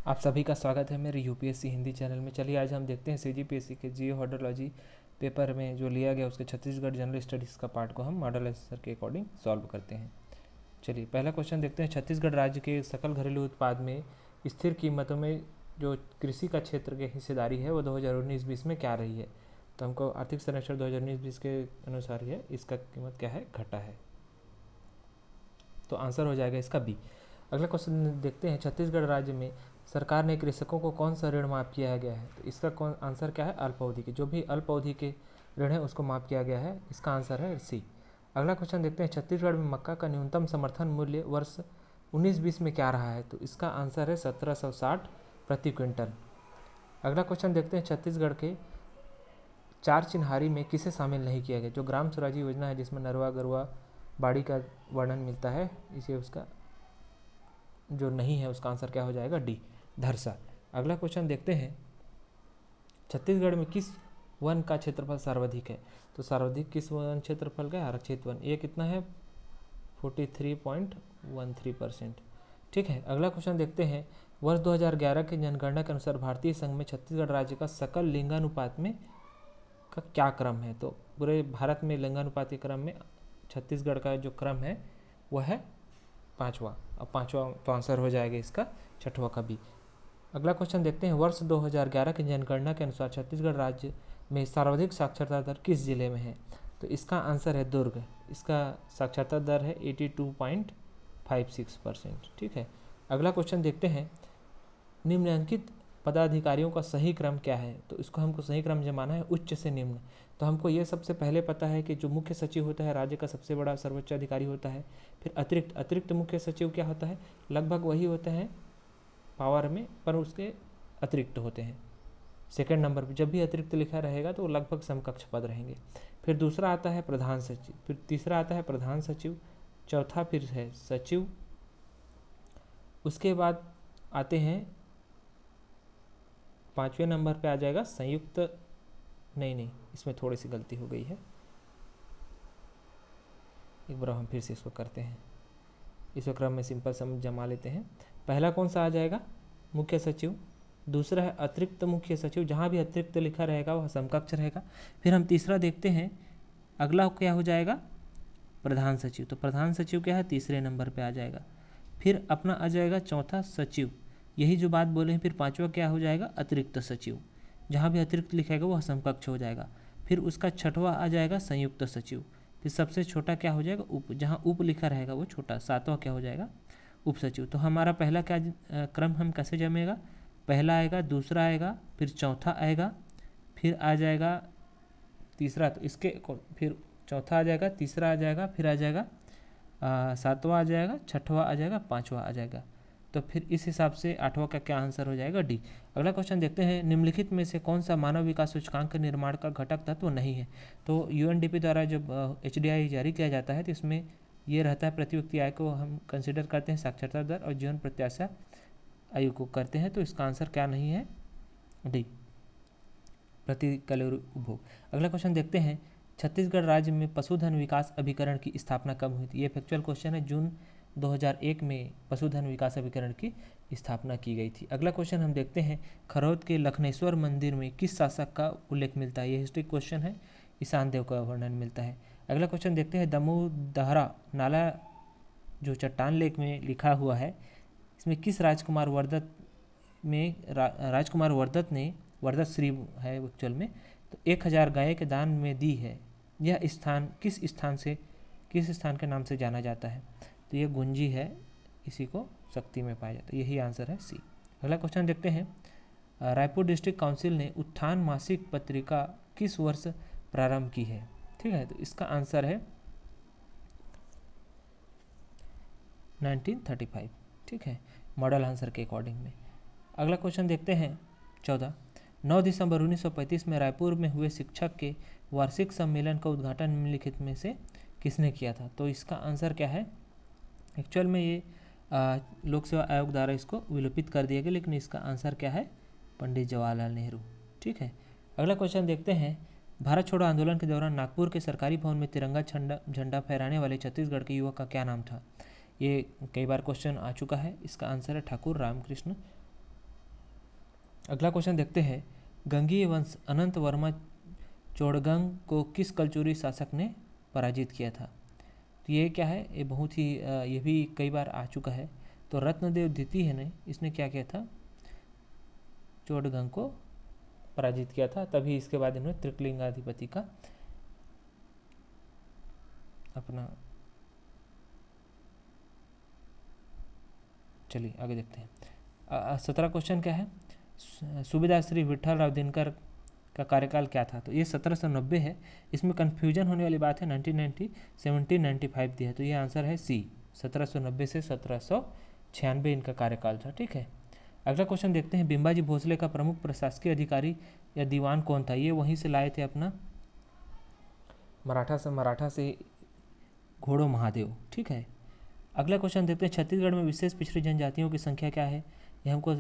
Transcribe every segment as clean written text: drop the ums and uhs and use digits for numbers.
आप सभी का स्वागत है मेरे यूपीएससी हिंदी चैनल में। चलिए आज हम देखते हैं सीजीपीएससी के जियो हाइड्रोलॉजी पेपर में जो लिया गया उसके छत्तीसगढ़ जनरल स्टडीज़ का पार्ट को हम मॉडल आंसर के अकॉर्डिंग सॉल्व करते हैं। चलिए पहला क्वेश्चन देखते हैं। छत्तीसगढ़ राज्य के सकल घरेलू उत्पाद में स्थिर कीमतों में जो कृषि का क्षेत्र की हिस्सेदारी है वो 2019-20 में क्या रही है। तो हमको आर्थिक सर्वेक्षण 2019-20 के अनुसार है इसका कीमत क्या है, घटा है। तो आंसर हो जाएगा इसका बी। अगला क्वेश्चन देखते हैं। छत्तीसगढ़ राज्य में सरकार ने कृषकों को कौन सा ऋण माफ़ किया गया है। तो इसका कौन आंसर क्या है, अल्प अवधि के। जो भी अल्प अवधि के ऋण है उसको माफ़ किया गया है। इसका आंसर है सी। अगला क्वेश्चन देखते हैं। छत्तीसगढ़ में मक्का का न्यूनतम समर्थन मूल्य वर्ष 19-20 में क्या रहा है। तो इसका आंसर है 1760 प्रति क्विंटल। अगला क्वेश्चन देखते हैं। छत्तीसगढ़ के चार चिन्हारी में किसे शामिल नहीं किया गया। जो ग्राम स्वराज योजना है जिसमें नरवा गरुआ बाड़ी का वर्णन मिलता है, इसे उसका जो नहीं है उसका आंसर क्या हो जाएगा, डी, धरसा। अगला क्वेश्चन देखते हैं। छत्तीसगढ़ में किस वन का क्षेत्रफल सर्वाधिक है। तो सर्वाधिक किस वन क्षेत्रफल का, आरक्षित वन। ये कितना है, 43.13%। ठीक है। अगला क्वेश्चन देखते हैं। वर्ष 2011 की जनगणना के अनुसार भारतीय संघ में छत्तीसगढ़ राज्य का सकल लिंगानुपात में का क्या क्रम है। तो पूरे भारत में लिंगानुपात के क्रम में छत्तीसगढ़ का जो क्रम है वह है पाँचवा। अब पाँचवा तो आंसर हो जाएगा इसका छठवां का बी। अगला क्वेश्चन देखते हैं। वर्ष 2011 की जनगणना के अनुसार छत्तीसगढ़ राज्य में सर्वाधिक साक्षरता दर किस जिले में है। तो इसका आंसर है दुर्ग। इसका साक्षरता दर है 82.56%। ठीक है। अगला क्वेश्चन देखते हैं। निम्नलिखित पदाधिकारियों का सही क्रम क्या है। तो इसको हमको सही क्रम जमाना है उच्च से निम्न। तो हमको ये सबसे पहले पता है कि जो मुख्य सचिव होता है राज्य का सबसे बड़ा सर्वोच्च अधिकारी होता है। फिर अतिरिक्त मुख्य सचिव क्या होता है, लगभग वही होता है पावर में, पर उसके अतिरिक्त होते हैं। सेकंड नंबर पर जब भी अतिरिक्त लिखा रहेगा तो लगभग समकक्ष पद रहेंगे। फिर दूसरा आता है प्रधान सचिव, फिर तीसरा आता है प्रधान सचिव, चौथा फिर है सचिव। उसके बाद आते हैं पाँचवें नंबर पे आ जाएगा संयुक्त, नहीं इसमें थोड़ी सी गलती हो गई है, एक बार हम फिर से इसको करते हैं। इस क्रम में सिंपल सम जमा लेते हैं। पहला कौन सा आ जाएगा, मुख्य सचिव। दूसरा है अतिरिक्त मुख्य सचिव, जहाँ भी अतिरिक्त लिखा रहेगा वह समकक्ष रहेगा। फिर हम तीसरा देखते हैं, अगला क्या हो जाएगा, प्रधान सचिव। तो प्रधान सचिव क्या है, तीसरे नंबर पे आ जाएगा। फिर अपना आ जाएगा चौथा सचिव, यही जो बात बोले हैं। फिर पांचवा क्या हो जाएगा, अतिरिक्त सचिव, जहाँ भी अतिरिक्त लिखेगा वह समकक्ष हो जाएगा। फिर उसका छठवां आ जाएगा संयुक्त सचिव। फिर सबसे छोटा क्या हो जाएगा, उप, जहाँ उप लिखा रहेगा वो छोटा। सातवां क्या हो जाएगा, उप सचिव। तो हमारा पहला क्या क्रम हम कैसे जमेगा, पहला आएगा, दूसरा आएगा, फिर चौथा आएगा, फिर आ जाएगा तीसरा। तो इसके फिर चौथा आ जाएगा, तीसरा आ जाएगा, फिर आ जाएगा सातवां आ जाएगा, छठवां आ जाएगा, पाँचवा आ जाएगा। तो फिर इस हिसाब से आठवां का क्या आंसर हो जाएगा, डी। अगला क्वेश्चन देखते हैं। निम्नलिखित में से कौन सा मानव विकास सूचकांक के निर्माण का घटक तत्व नहीं है। तो यूएनडीपी द्वारा जब HDI जारी किया जाता है तो इसमें ये रहता है प्रति व्यक्ति आय को हम कंसिडर करते हैं, साक्षरता दर और जीवन प्रत्याशा आयु को करते हैं। तो इसका आंसर क्या नहीं है, डी, प्रति कैलोरी उपभोग। अगला क्वेश्चन देखते हैं। छत्तीसगढ़ राज्य में पशुधन विकास अभिकरण की स्थापना कब हुई थी। ये फैक्चुअल क्वेश्चन है। जून 2001 में पशुधन विकास अभिकरण की स्थापना की गई थी। अगला क्वेश्चन हम देखते हैं। खरौद के लखनेश्वर मंदिर में किस शासक का उल्लेख मिलता है। ये हिस्ट्री क्वेश्चन है, ईशान देव का वर्णन मिलता है। अगला क्वेश्चन देखते हैं। दमोदहरा नाला जो चट्टान लेक में लिखा हुआ है, इसमें किस राजकुमार वर्दत में राजकुमार वर्दत ने, वर्दत श्री है एक्चुअल में, तो 1000 गाय के दान में दी है। यह स्थान किस स्थान के नाम से जाना जाता है। तो ये गुंजी है, इसी को शक्ति में पाया जाता है। यही आंसर है सी। अगला क्वेश्चन देखते हैं। रायपुर डिस्ट्रिक्ट काउंसिल ने उत्थान मासिक पत्रिका किस वर्ष प्रारंभ की है। ठीक है। तो इसका आंसर है 1935। ठीक है, मॉडल आंसर के अकॉर्डिंग में। अगला क्वेश्चन देखते हैं 14। 9 दिसंबर 1935 में रायपुर में हुए शिक्षक के वार्षिक सम्मेलन का उद्घाटन निम्नलिखित में से किसने किया था। तो इसका आंसर क्या है, एक्चुअल में ये लोक सेवा आयोग द्वारा इसको विलोपित कर दिया गया, लेकिन इसका आंसर क्या है, पंडित जवाहरलाल नेहरू। ठीक है। अगला क्वेश्चन देखते हैं। भारत छोड़ो आंदोलन के दौरान नागपुर के सरकारी भवन में तिरंगा झंडा फहराने वाले छत्तीसगढ़ के युवक का क्या नाम था। ये कई बार क्वेश्चन आ चुका है। इसका आंसर है ठाकुर रामकृष्ण अगला क्वेश्चन देखते हैं, गंगीय वंश अनंत वर्मा चोड़गंग को किस कलचुरी शासक ने पराजित किया था? तो ये क्या है, ये बहुत ही ये भी कई बार आ चुका है। तो रत्नदेव द्वितीय ने इसने क्या किया था, चोड़गंग को पराजित किया था। तभी इसके बाद इन्होंने त्रिकलिंगाधिपति का अपना, चलिए आगे देखते हैं। 17 क्वेश्चन क्या है, सूबेदार श्री विठल राव दिनकर का कार्यकाल क्या था? तो ये 1790 है। इसमें कन्फ्यूजन होने वाली बात है, 1990 1795 दिया है, तो ये आंसर है सी, 1790 से 1796 इनका कार्यकाल था। ठीक है, अगला क्वेश्चन देखते हैं, बिंबाजी भोसले का प्रमुख प्रशासकीय अधिकारी या दीवान कौन था? ये वहीं से लाए थे अपना मराठा से घोड़ो महादेव। ठीक है, अगला क्वेश्चन देखते हैं, छत्तीसगढ़ में विशेष पिछड़ी जनजातियों की संख्या क्या है? ये हमको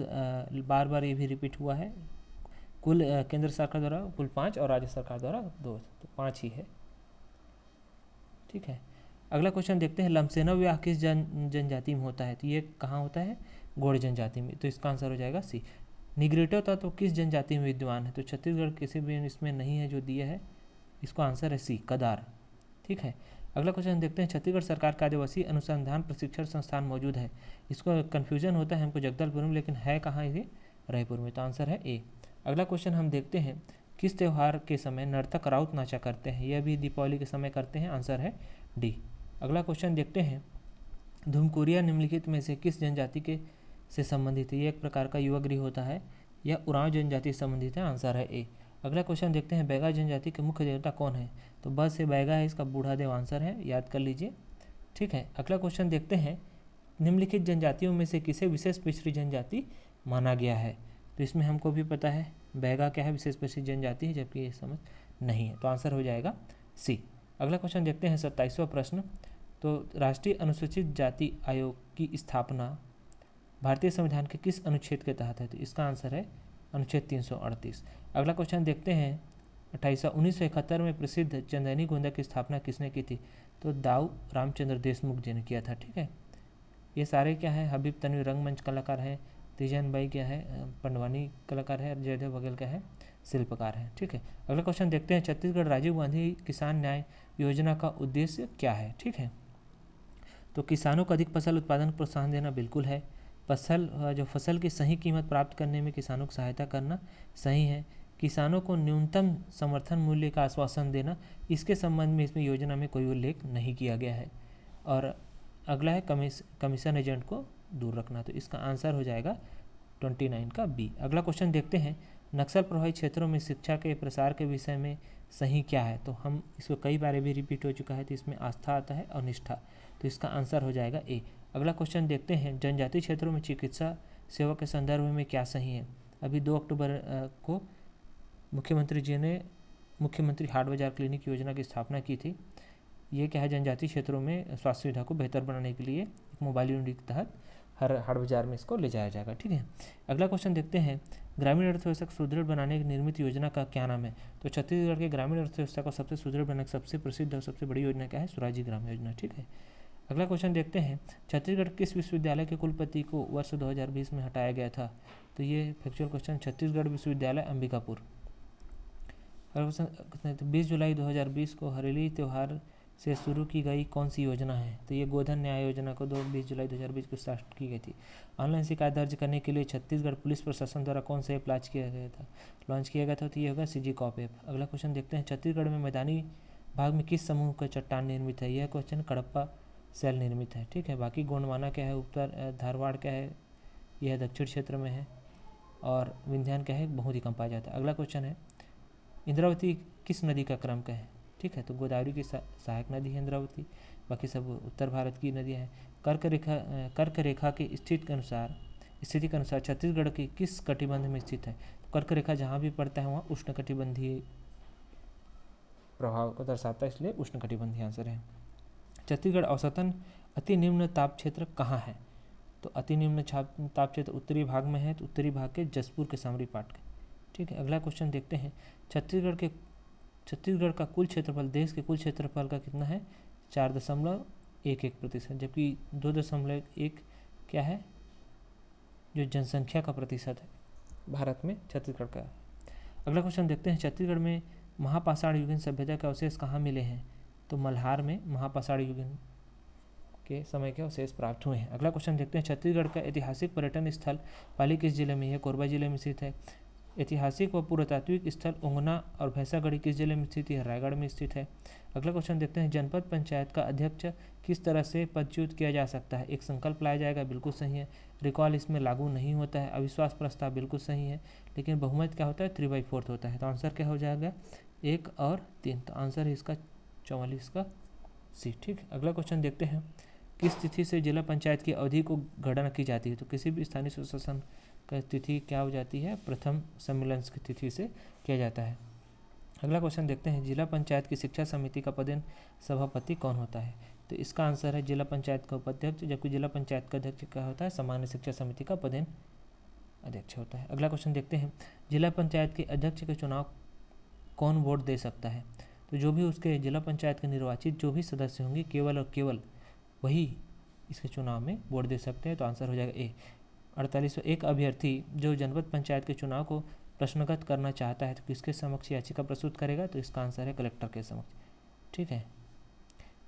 बार बार ये भी रिपीट हुआ है। कुल केंद्र सरकार द्वारा कुल 5 और राज्य सरकार द्वारा 2, तो 5 ही है। ठीक है, अगला क्वेश्चन देखते हैं, लमसेना विवाह किस जनजाति में होता है? तो ये कहाँ होता है, गोंड जनजाति में, तो इसका आंसर हो जाएगा सी। निग्रिटो तत्व तो किस जनजाति में विद्यमान है? तो छत्तीसगढ़ किसी भी इसमें नहीं है जो दिया है, इसको आंसर है सी, कदार। ठीक है, अगला क्वेश्चन देखते हैं, छत्तीसगढ़ सरकार का आदिवासी अनुसंधान प्रशिक्षण संस्थान मौजूद है? इसको कन्फ्यूजन होता है हमको जगदलपुर में, लेकिन है कहाँ ये, रायपुर में, तो आंसर है ए। अगला क्वेश्चन हम देखते हैं, किस त्यौहार के समय नर्तक राउत नाचा करते हैं? यह भी दीपावली के समय करते हैं, आंसर है डी। अगला क्वेश्चन देखते हैं, धुमकुरिया निम्नलिखित में से किस जनजाति के से संबंधित है? ये एक प्रकार का युवा गृह होता है, यह उरांव जनजाति से संबंधित है, आंसर है ए। अगला क्वेश्चन देखते हैं, बैगा जनजाति के मुख्य देवता कौन है? तो बस से बैगा है, इसका बूढ़ा देव आंसर है, याद कर लीजिए। ठीक है, अगला क्वेश्चन देखते हैं, निम्नलिखित जनजातियों में से किसे विशेष पिछड़ी जनजाति माना गया है? तो इसमें हमको भी पता है बैगा क्या है, विशेष पिछड़ी जनजाति है, जबकि ये समझ नहीं है, तो आंसर हो जाएगा सी। अगला क्वेश्चन देखते हैं, 27वां प्रश्न, तो राष्ट्रीय अनुसूचित जाति आयोग की स्थापना भारतीय संविधान के किस अनुच्छेद के तहत है? तो इसका आंसर है अनुच्छेद 338। अगला क्वेश्चन देखते हैं, 1971 में प्रसिद्ध चंदनी गोंदा की स्थापना किसने की थी? तो दाऊ रामचंद्र देशमुख जी ने किया था। ठीक है, ये सारे क्या है, हबीब तनवीर रंगमंच कलाकार है, तीजन बाई क्या है, पंडवानी कलाकार है, जयदेव बघेल क्या है, शिल्पकार है। ठीक है, अगला क्वेश्चन देखते हैं, छत्तीसगढ़ राजीव गांधी किसान न्याय योजना का उद्देश्य क्या है? ठीक है, तो किसानों को अधिक फसल उत्पादन को प्रोत्साहन देना बिल्कुल है, फसल की सही कीमत प्राप्त करने में किसानों की सहायता करना सही है, किसानों को न्यूनतम समर्थन मूल्य का आश्वासन देना, इसके संबंध में इसमें योजना में कोई उल्लेख नहीं किया गया है। और अगला है कमीशन एजेंट को दूर रखना, तो इसका आंसर हो जाएगा 29 का बी। अगला क्वेश्चन देखते हैं, नक्सल प्रभावित क्षेत्रों में शिक्षा के प्रसार के विषय में सही क्या है? तो हम इसको कई बार भी रिपीट हो चुका है, तो इसमें आस्था आता है और निष्ठा, तो इसका आंसर हो जाएगा ए। अगला क्वेश्चन देखते हैं, जनजातीय क्षेत्रों में चिकित्सा सेवा के संदर्भ में क्या सही है? अभी 2 अक्टूबर को मुख्यमंत्री जी ने मुख्यमंत्री हाट बाजार क्लिनिक योजना की स्थापना की थी। ये क्या है, जनजातीय क्षेत्रों में स्वास्थ्य सुविधा को बेहतर बनाने के लिए एक मोबाइल यूनिट के तहत हर हाट बाजार में इसको ले जाया जाएगा। ठीक है, अगला क्वेश्चन देखते हैं, ग्रामीण अर्थव्यवस्था को सुदृढ़ बनाने की निर्मित योजना का क्या नाम है? तो छत्तीसगढ़ के ग्रामीण अर्थव्यवस्था को सबसे सुदृढ़ बनाने की सबसे प्रसिद्ध और सबसे बड़ी योजना क्या है? स्वराज्य ग्राम योजना। ठीक है, अगला क्वेश्चन देखते हैं, छत्तीसगढ़ किस विश्वविद्यालय के कुलपति को वर्ष 2020 में हटाया गया था? तो ये फैक्चुअल क्वेश्चन, छत्तीसगढ़ विश्वविद्यालय अंबिकापुर। 20 जुलाई 2020 को हरेली त्यौहार से शुरू की गई कौन सी योजना है? तो ये गोधन न्याय योजना को 20 जुलाई 2020 को स्टार्ट की गई थी। ऑनलाइन शिकायत दर्ज करने के लिए छत्तीसगढ़ पुलिस प्रशासन द्वारा कौन सा ऐप लॉन्च किया गया था? तो ये होगा सीजी कॉप ऐप। अगला क्वेश्चन देखते हैं, छत्तीसगढ़ में मैदानी भाग में किस समूह का चट्टान निर्मित है? यह क्वेश्चन कडप्पा सेल निर्मित है। ठीक है, बाकी गोंडवाना क्या है, उत्तर धारवाड़ क्या है, यह दक्षिण क्षेत्र में है, और विंध्यान क्या है, बहुत ही कम पाया जाता है। अगला क्वेश्चन है, इंद्रावती किस नदी का क्रम का है? ठीक है, तो गोदावरी की सहायक नदी है इंद्रावती, बाकी सब उत्तर भारत की नदियाँ हैं। कर्क रेखा की स्थिति के अनुसार छत्तीसगढ़ की किस कटिबंध में स्थित है? तो कर्क रेखा जहाँ भी पड़ता है वहाँ उष्णकटिबंधीय प्रभाव को दर्शाता है, इसलिए उष्णकटिबंधीय आंसर है। छत्तीसगढ़ औसतन अति निम्न ताप क्षेत्र कहाँ है? तो अति निम्न ताप क्षेत्र उत्तरी भाग में है, तो उत्तरी भाग के जसपुर के सामरी पाट के। ठीक है, अगला क्वेश्चन देखते हैं, छत्तीसगढ़ का कुल क्षेत्रफल देश के कुल क्षेत्रफल का कितना है? 4.11%, जबकि 2.1 क्या है जो जनसंख्या का प्रतिशत है। भारत में छत्तीसगढ़ का। अगला क्वेश्चन देखते हैं, छत्तीसगढ़ में महापाषाण युगीन सभ्यता के अवशेष कहाँ मिले हैं? तो मल्हार में महापाषाण युगीन के समय के अवशेष प्राप्त हुए हैं। अगला क्वेश्चन देखते हैं, छत्तीसगढ़ का ऐतिहासिक पर्यटन स्थल पाली किस जिले में है? कोरबा जिले में स्थित है। ऐतिहासिक व पुरातात्विक स्थल उंगना और भैंसागढ़ी किस जिले में स्थित है? रायगढ़ में स्थित है। अगला क्वेश्चन देखते हैं, जनपद पंचायत का अध्यक्ष किस तरह से पदच्युत किया जा सकता है? एक संकल्प लाया जाएगा, बिल्कुल सही है। रिकॉल इसमें लागू नहीं होता है। अविश्वास प्रस्ताव बिल्कुल सही है, लेकिन बहुमत क्या होता है? 3/4 होता है। तो आंसर क्या हो जाएगा? 1 और 3। तो आंसर है इसका 44 का सी। ठीक है, अगला क्वेश्चन देखते हैं, किस तिथि से जिला पंचायत की अवधि को गणना की जाती है? तो किसी भी स्थानीय स्वशासन का तिथि क्या हो जाती है? प्रथम सम्मेलन की तिथि से किया जाता है। अगला क्वेश्चन देखते हैं, जिला पंचायत की शिक्षा समिति का पदेन सभापति कौन होता है? तो इसका आंसर है जिला पंचायत का उपाध्यक्ष, जबकि जिला पंचायत का अध्यक्ष क्या होता है? सामान्य शिक्षा समिति का पदेन अध्यक्ष होता है। अगला क्वेश्चन देखते हैं, जिला पंचायत के अध्यक्ष के चुनाव कौन वोट दे सकता है? तो जो भी उसके जिला पंचायत के निर्वाचित जो भी सदस्य होंगे, केवल और केवल वही इसके चुनाव में वोट दे सकते हैं। तो आंसर हो जाएगा ए। 48। एक अभ्यर्थी जो जनपद पंचायत के चुनाव को प्रश्नगत करना चाहता है तो किसके समक्ष याचिका प्रस्तुत करेगा? तो इसका आंसर है कलेक्टर के समक्ष। ठीक है,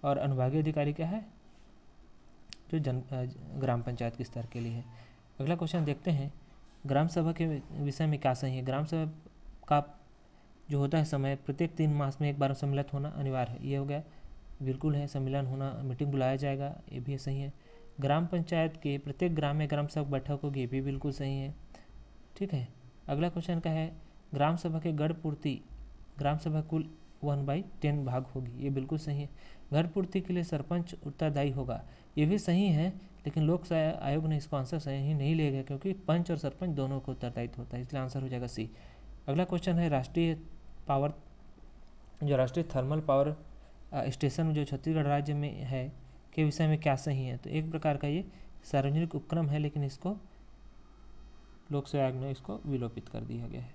और अनुभागीय अधिकारी क्या है? जो ग्राम पंचायत के स्तर के लिए है। अगला क्वेश्चन देखते हैं, ग्राम सभा के विषय में क्या सही है? ग्राम सभा का जो होता है समय, प्रत्येक 3 मास में एक बार सम्मिलित होना अनिवार्य है। ये हो गया, बिल्कुल है। सम्मेलन होना, मीटिंग बुलाया जाएगा, ये भी सही है। ग्राम पंचायत के प्रत्येक ग्राम में ग्राम सभा बैठक होगी, ये भी बिल्कुल सही है। ठीक है, अगला क्वेश्चन का है, ग्राम सभा के गढ़ पूर्ति, ग्राम सभा कुल 1/10 भाग होगी, ये बिल्कुल सही है। गढ़ पूर्ति के लिए सरपंच उत्तरदायी होगा, ये भी सही है, लेकिन लोक सेवा आयोग ने इसको आंसर सही नहीं ले गया, क्योंकि पंच और सरपंच दोनों को उत्तरदायित्व होता है, इसलिए आंसर हो जाएगा सी। अगला क्वेश्चन है, राष्ट्रीय थर्मल पावर स्टेशन जो छत्तीसगढ़ राज्य में है के विषय में क्या सही है? तो एक प्रकार का ये सार्वजनिक उपक्रम है, लेकिन इसको लोक सेवा आयोग ने इसको विलोपित कर दिया गया है।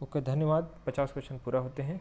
ओके, धन्यवाद। 50 क्वेश्चन पूरा होते हैं।